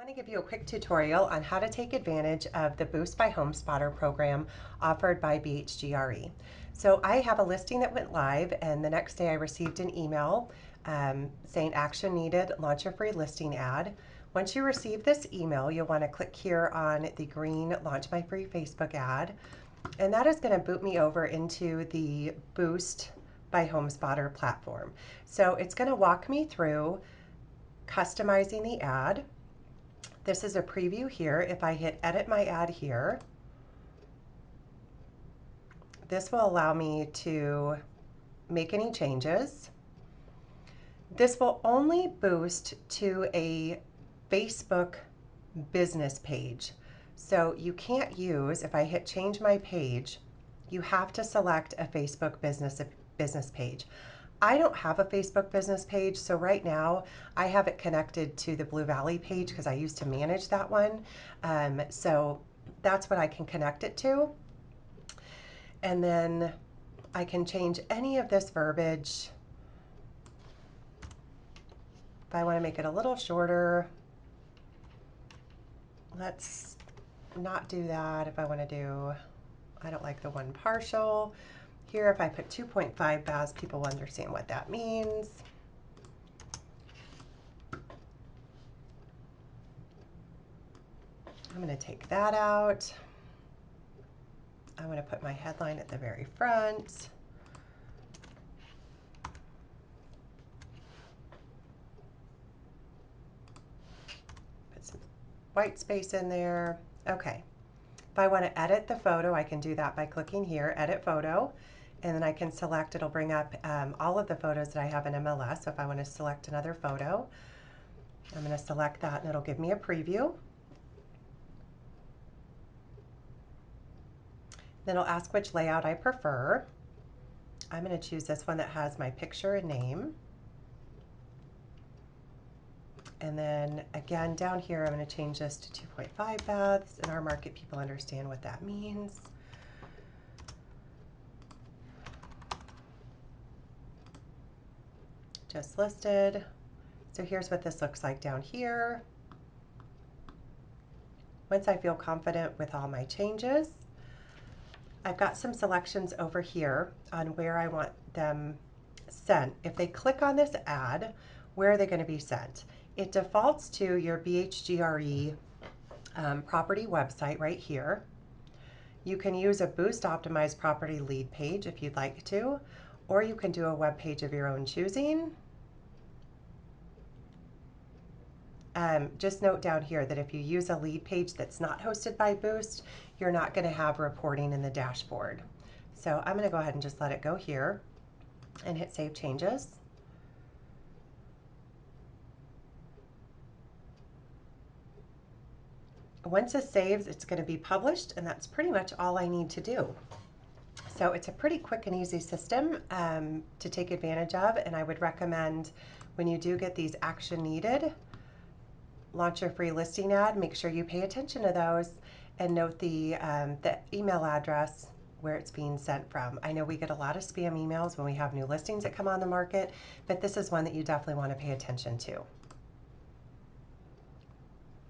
I want to give you a quick tutorial on how to take advantage of the Boost by HomeSpotter program offered by BHGRE. So I have a listing that went live, and the next day I received an email saying action needed, launch a free listing ad. Once you receive this email, you'll want to click here on the green launch my free Facebook ad, and that is going to boot me over into the Boost by HomeSpotter platform. So it's going to walk me through customizing the ad. This is a preview here. If I hit edit my ad here, this will allow me to make any changes. This will only boost to a Facebook business page. So you can't use, if I hit change my page, you have to select a Facebook business page. I don't have a Facebook business page, so right now I have it connected to the Blue Valley page because I used to manage that one. So that's what I can connect it to. And then I can change any of this verbiage. If I want to make it a little shorter, let's not do that. If I want to do, I don't like the one partial. Here, if I put 2.5 baths, people will understand what that means. I'm going to take that out. I'm going to put my headline at the very front. Put some white space in there. Okay. If I want to edit the photo, I can do that by clicking here, Edit Photo. And then I can select, it'll bring up all of the photos that I have in MLS. So if I want to select another photo, I'm going to select that and it'll give me a preview. Then it'll ask which layout I prefer. I'm going to choose this one that has my picture and name. And then again, down here, I'm going to change this to 2.5 baths. In our market, people understand what that means. Just listed. So here's what this looks like down here. Once I feel confident with all my changes, I've got some selections over here on where I want them sent. If they click on this ad, where are they going to be sent? It defaults to your BHGRE property website right here. You can use a Boost optimized property lead page if you'd like to, or you can do a web page of your own choosing. Just note down here that if you use a lead page that's not hosted by Boost, you're not going to have reporting in the dashboard. So I'm going to go ahead and just let it go here and hit Save Changes. Once it saves, it's going to be published, and that's pretty much all I need to do. So it's a pretty quick and easy system to take advantage of, and I would recommend when you do get these action needed, launch your free listing ad, make sure you pay attention to those and note the email address where it's being sent from. I know we get a lot of spam emails when we have new listings that come on the market, but this is one that you definitely want to pay attention to.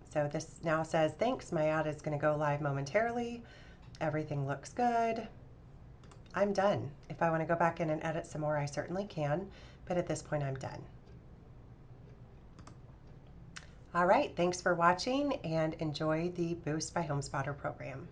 So this now says, thanks, my ad is going to go live momentarily. Everything looks good. I'm done. If I want to go back in and edit some more, I certainly can, but at this point I'm done. All right, thanks for watching and enjoy the Boost by HomeSpotter program.